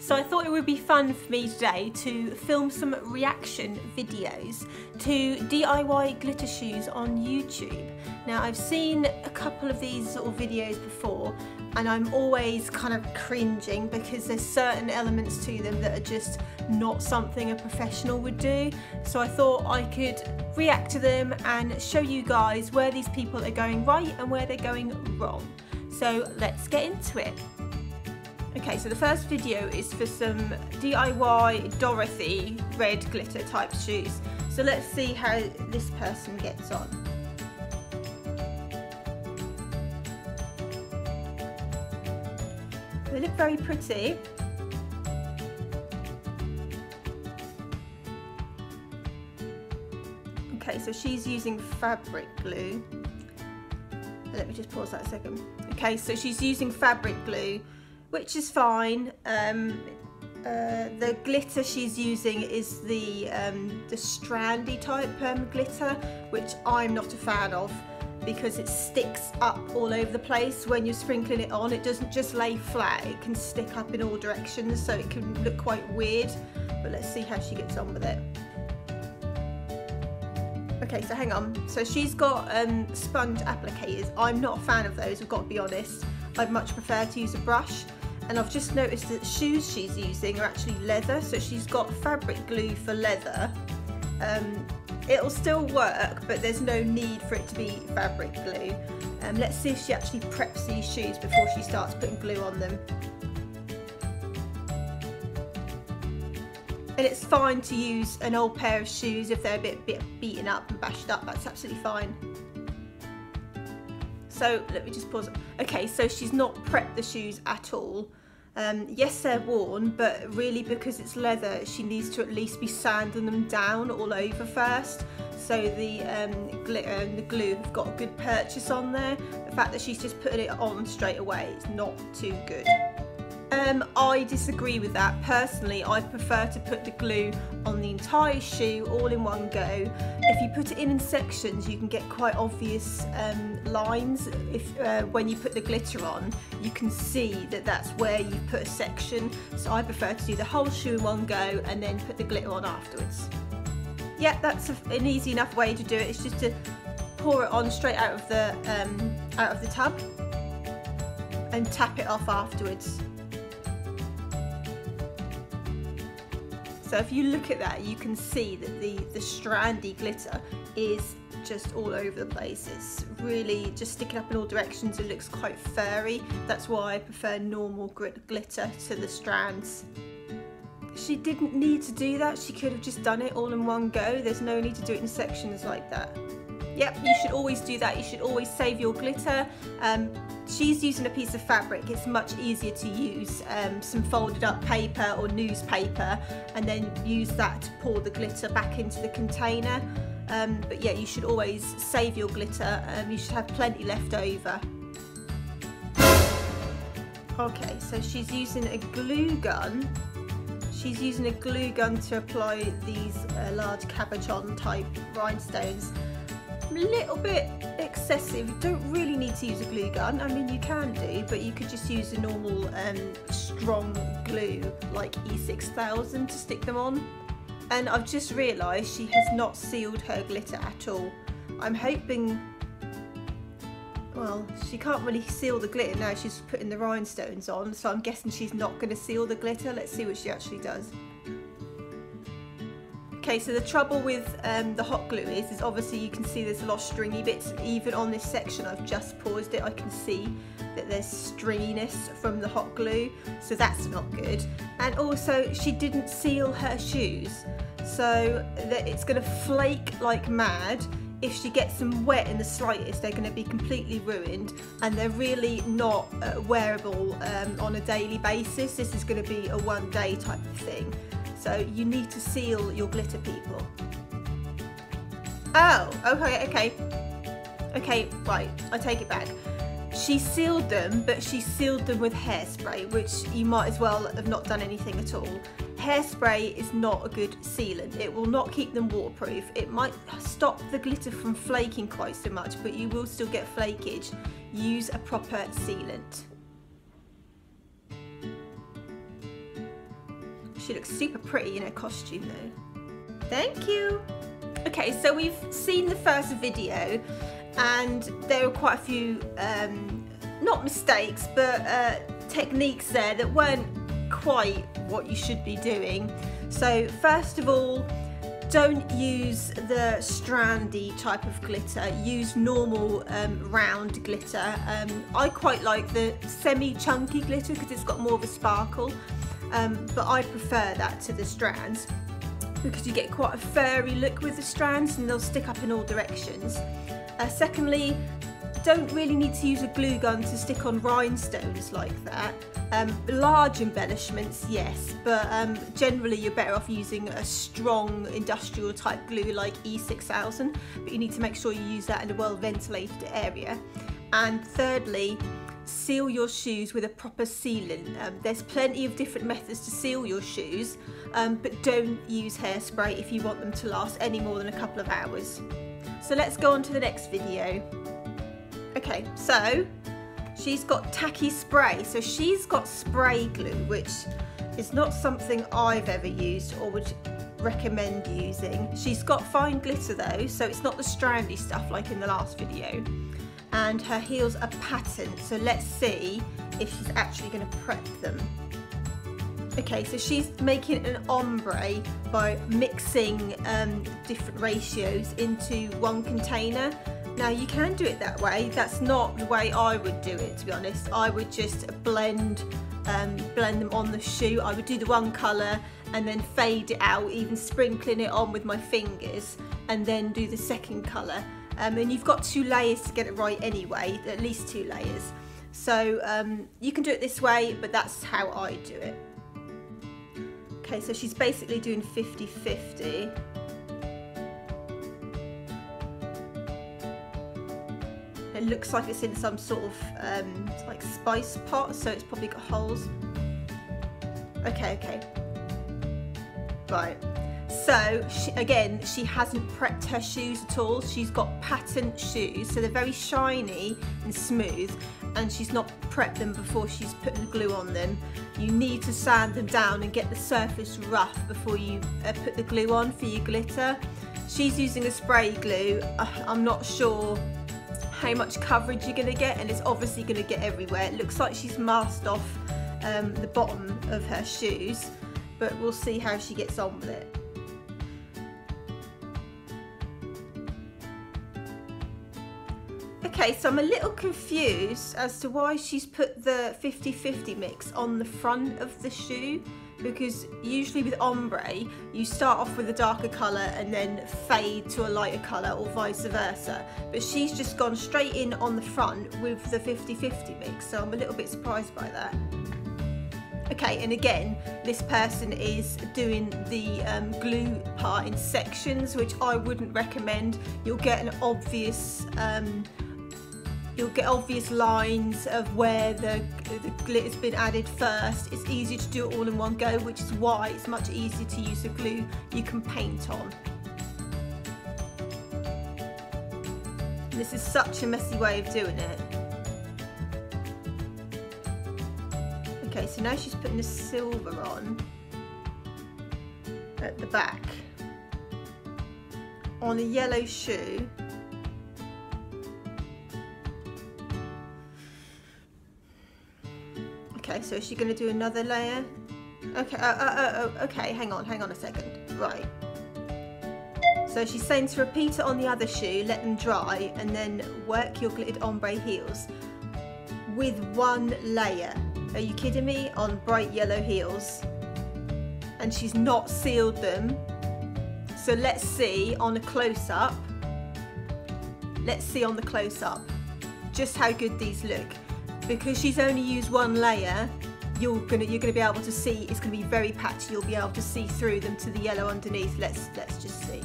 So I thought it would be fun for me today to film some reaction videos to DIY glitter shoes on YouTube. Now I've seen a couple of these sort of videos before and I'm always kind of cringing because there's certain elements to them that are just not something a professional would do. So I thought I could react to them and show you guys where these people are going right and where they're going wrong. So let's get into it. Okay, so the first video is for some DIY Dorothy red glitter type shoes. So let's see how this person gets on. They look very pretty. Okay, so she's using fabric glue. Let me just pause that a second. Okay, so she's using fabric glue, which is fine. The glitter she's using is the strandy type glitter, which I'm not a fan of because it sticks up all over the place when you're sprinkling it on. It doesn't just lay flat, it can stick up in all directions, so it can look quite weird. But let's see how she gets on with it. Okay, so hang on. So she's got sponge applicators. I'm not a fan of those, I've got to be honest. I'd much prefer to use a brush. And I've just noticed that the shoes she's using are actually leather, so she's got fabric glue for leather. It'll still work, but there's no need for it to be fabric glue. Let's see if she actually preps these shoes before she starts putting glue on them. And it's fine to use an old pair of shoes if they're a bit beaten up and bashed up, that's absolutely fine. So let me just pause. Okay, so she's not prepped the shoes at all. Yes, they're worn, but really because it's leather, she needs to at least be sanding them down all over first. So the glitter and the glue have got a good purchase on there. The fact that she's just putting it on straight away is not too good. I disagree with that. Personally, I prefer to put the glue on the entire shoe all in one go. If you put it in sections, you can get quite obvious lines. When you put the glitter on, you can see that that's where you put a section. So I prefer to do the whole shoe in one go and then put the glitter on afterwards. Yeah, that's an easy enough way to do it. It's just to pour it on straight out of the tub and tap it off afterwards. So if you look at that, you can see that the strandy glitter is just all over the place. It's really just sticking up in all directions. It looks quite furry. That's why I prefer normal glitter to the strands. She didn't need to do that. She could have just done it all in one go. There's no need to do it in sections like that. Yep, you should always do that. You should always save your glitter. She's using a piece of fabric. It's much easier to use some folded up paper or newspaper and then use that to pour the glitter back into the container. But yeah, you should always save your glitter. You should have plenty left over. Okay, so she's using a glue gun. She's using a glue gun to apply these large cabochon type rhinestones. A little bit excessive. You don't really need to use a glue gun. I mean, you can do, but you could just use a normal strong glue like E6000 to stick them on. And I've just realised she has not sealed her glitter at all. I'm hoping, well, she can't really seal the glitter now she's putting the rhinestones on, so I'm guessing she's not going to seal the glitter. Let's see what she actually does. Okay, so the trouble with the hot glue is obviously you can see there's a lot of stringy bits. Even on this section, I've just paused it, I can see that there's stringiness from the hot glue, so that's not good. And also, she didn't seal her shoes, so that it's going to flake like mad. If she gets them wet in the slightest, they're going to be completely ruined, and they're really not wearable on a daily basis. This is going to be a one-day type of thing. So you need to seal your glitter, people. Oh, okay, right, I take it back. She sealed them, but she sealed them with hairspray, which you might as well have not done anything at all. Hairspray is not a good sealant. It will not keep them waterproof. It might stop the glitter from flaking quite so much, but you will still get flakage. Use a proper sealant. She looks super pretty in her costume though. Thank you. Okay, so we've seen the first video and there were quite a few, not mistakes, but techniques there that weren't quite what you should be doing. So first of all, don't use the strandy type of glitter, use normal round glitter. I quite like the semi-chunky glitter because it's got more of a sparkle, but I prefer that to the strands because you get quite a furry look with the strands and they'll stick up in all directions. Secondly, don't really need to use a glue gun to stick on rhinestones like that. Large embellishments, yes, but generally you're better off using a strong industrial type glue like E6000, but you need to make sure you use that in a well ventilated area. And thirdly, seal your shoes with a proper sealant. There's plenty of different methods to seal your shoes, but don't use hairspray if you want them to last any more than a couple of hours. So let's go on to the next video. Okay, so she's got tacky spray. So she's got spray glue, which is not something I've ever used or would recommend using. She's got fine glitter though, so it's not the strandy stuff like in the last video. And her heels are patterned, so let's see if she's actually going to prep them. Okay, so she's making an ombre by mixing different ratios into one container. Now you can do it that way, that's not the way I would do it, to be honest. I would just blend them on the shoe. I would do the one colour and then fade it out, even sprinkling it on with my fingers, and then do the second colour. And you've got 2 layers to get it right anyway, at least 2 layers. So you can do it this way, but that's how I do it. Okay, so she's basically doing 50-50. It looks like it's in some sort of like spice pot, so it's probably got holes. Okay. Right. So she hasn't prepped her shoes at all. She's got patterned shoes, so they're very shiny and smooth, and she's not prepped them before she's put the glue on them. You need to sand them down and get the surface rough before you put the glue on for your glitter. She's using a spray glue. I'm not sure how much coverage you're going to get, and it's obviously going to get everywhere. It looks like she's masked off the bottom of her shoes, but we'll see how she gets on with it. Okay, so I'm a little confused as to why she's put the 50-50 mix on the front of the shoe, because usually with ombre you start off with a darker colour and then fade to a lighter colour, or vice versa, but she's just gone straight in on the front with the 50-50 mix, so I'm a little bit surprised by that. Okay, and again, this person is doing the glue part in sections, which I wouldn't recommend. You'll get an obvious lines of where the glitter's been added first. It's easier to do it all in one go, which is why it's much easier to use a glue you can paint on. And this is such a messy way of doing it. Okay, so now she's putting the silver on at the back on a yellow shoe. Okay, so is she going to do another layer? Okay, okay, hang on a second. Right. So she's saying to repeat it on the other shoe, let them dry, and then work your glittered ombre heels with 1 layer. Are you kidding me? On bright yellow heels. And she's not sealed them. So let's see on a close-up. Let's see on the close-up just how good these look. Because she's only used 1 layer, you're gonna be able to see, it's gonna be very patchy, you'll be able to see through them to the yellow underneath. Let's just see.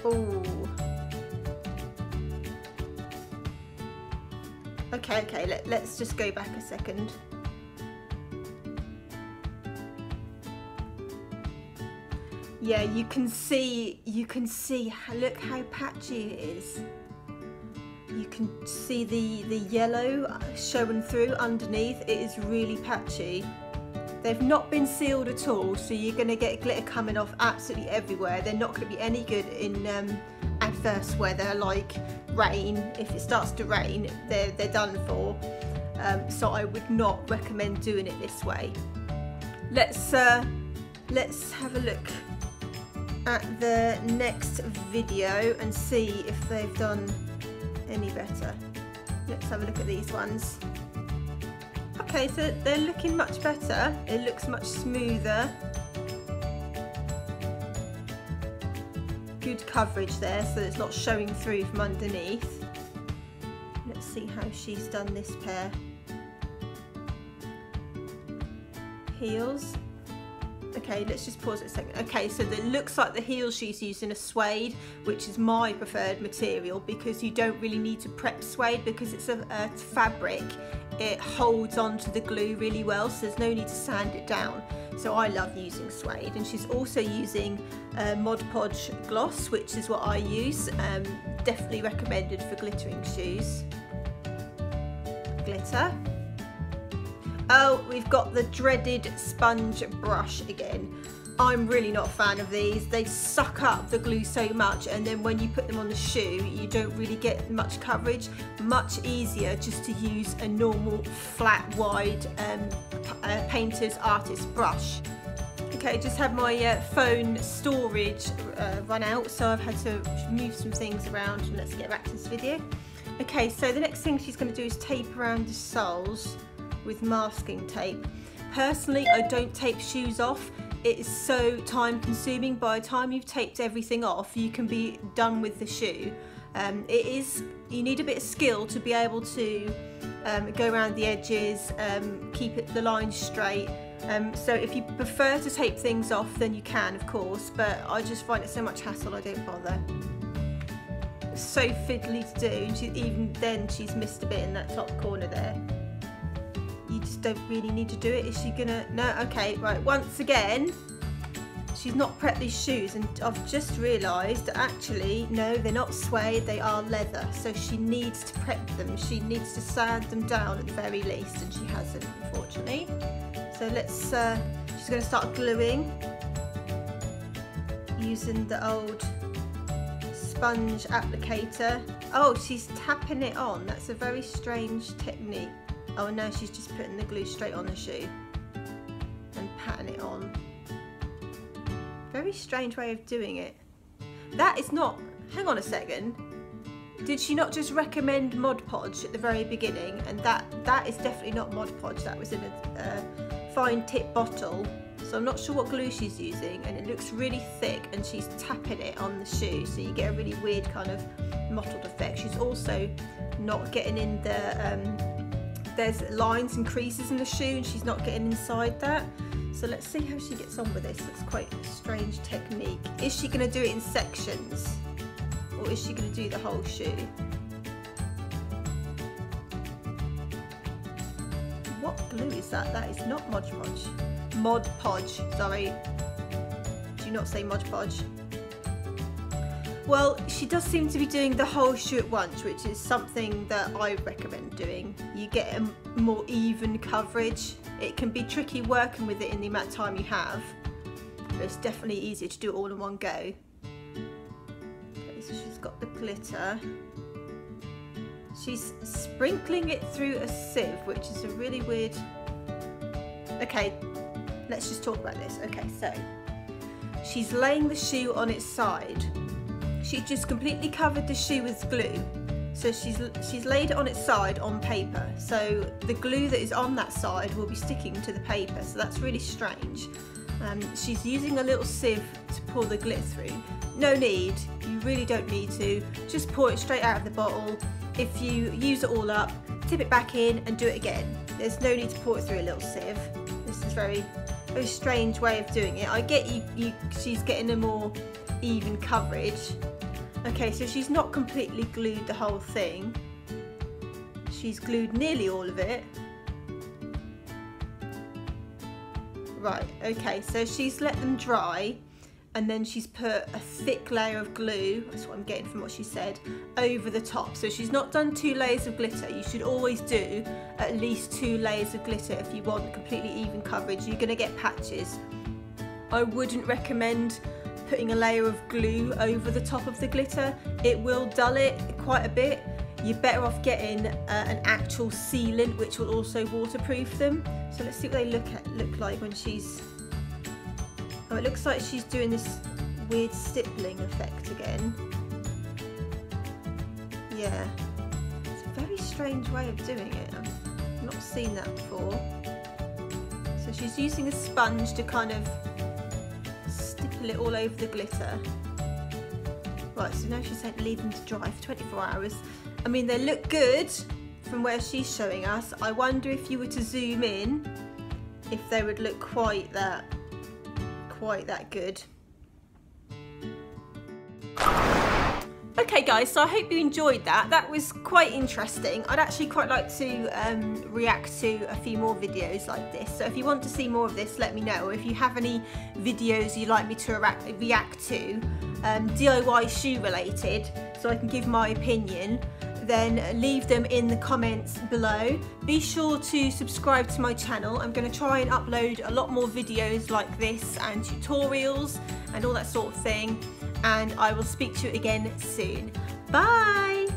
Oh. Okay, let's just go back a second. Yeah, you can see, look how patchy it is. You can see the yellow showing through underneath. It is really patchy. They've not been sealed at all, so you're going to get glitter coming off absolutely everywhere. They're not going to be any good in adverse weather like rain. If it starts to rain, they're done for. So I would not recommend doing it this way. Let's have a look at the next video and see if they've done any better. Let's have a look at these ones. Okay, so they're looking much better. It looks much smoother. Good coverage there, so it's not showing through from underneath. Let's see how she's done this pair. Heels. Okay, let's just pause it a second. Okay, so it looks like the heels she's using are suede, which is my preferred material because you don't really need to prep suede because it's a fabric. It holds onto the glue really well, so there's no need to sand it down. So I love using suede, and she's also using Mod Podge gloss, which is what I use. Definitely recommended for glittering shoes. Glitter. Oh, we've got the dreaded sponge brush again. I'm really not a fan of these. They suck up the glue so much, and then when you put them on the shoe, you don't really get much coverage. Much easier just to use a normal flat wide painter's artist brush. Okay, just had my phone storage run out, so I've had to move some things around, and let's get back to this video. Okay, so the next thing she's going to do is tape around the soles with masking tape. Personally, I don't tape shoes off. It is so time consuming. By the time you've taped everything off, you can be done with the shoe. You need a bit of skill to be able to go around the edges, keep the lines straight. So if you prefer to tape things off, then you can, of course, but I just find it so much hassle, I don't bother. It's so fiddly to do, and even then she's missed a bit in that top corner there. You just don't really need to do it. Is she gonna? No. Okay, right, once again she's not prepped these shoes, and I've just realised that actually no, they're not suede, they are leather, so she needs to prep them. She needs to sand them down at the very least, and she hasn't, unfortunately. So let's she's going to start gluing using the old sponge applicator. Oh, she's tapping it on. That's a very strange technique. Oh, now she's just putting the glue straight on the shoe and patting it on. Very strange way of doing it. That is not, hang on a second. Did she not just recommend Mod Podge at the very beginning? And that is definitely not Mod Podge. That was in a fine tip bottle. So I'm not sure what glue she's using, and it looks really thick, and she's tapping it on the shoe, so you get a really weird kind of mottled effect. She's also not getting in the there's lines and creases in the shoe, and she's not getting inside that. So let's see how she gets on with this. It's quite a strange technique. Is she going to do it in sections, or is she going to do the whole shoe? What glue is that? That is not Mod Podge. Mod Podge, sorry. Do you not say Mod Podge? Well, she does seem to be doing the whole shoe at once, which is something that I recommend doing. You get a more even coverage. It can be tricky working with it in the amount of time you have, but it's definitely easier to do it all in one go. Okay, so she's got the glitter. She's sprinkling it through a sieve, which is a really weird... Okay, let's just talk about this. Okay, so she's laying the shoe on its side. She's just completely covered the shoe with glue. So she's laid it on its side on paper. So the glue that is on that side will be sticking to the paper. So that's really strange. She's using a little sieve to pour the glitter through. No need, you really don't need to. Just pour it straight out of the bottle. If you use it all up, tip it back in and do it again. There's no need to pour it through a little sieve. This is very strange way of doing it. I get she's getting a more even coverage. Okay, so she's not completely glued the whole thing. She's glued nearly all of it. Right, okay, so she's let them dry, and then she's put a thick layer of glue, that's what I'm getting from what she said, over the top. So she's not done 2 layers of glitter. You should always do at least 2 layers of glitter if you want completely even coverage. You're going to get patches. I wouldn't recommend putting a layer of glue over the top of the glitter. It will dull it quite a bit. You're better off getting an actual sealant which will also waterproof them. So let's see what they look like when she's... Oh, it looks like she's doing this weird stippling effect again. Yeah, it's a very strange way of doing it. I've not seen that before. So she's using a sponge to kind of stipple it all over the glitter. Right, so now she's saying leave them to dry for 24 hours. I mean, they look good from where she's showing us. I wonder if you were to zoom in, if they would look quite that good. Okay guys, so I hope you enjoyed that. That was quite interesting. I'd actually quite like to react to a few more videos like this. So if you want to see more of this, let me know. If you have any videos you'd like me to react to, DIY shoe related, so I can give my opinion, then leave them in the comments below. Be sure to subscribe to my channel. I'm going to try and upload a lot more videos like this and tutorials and all that sort of thing. And I will speak to you again soon. Bye!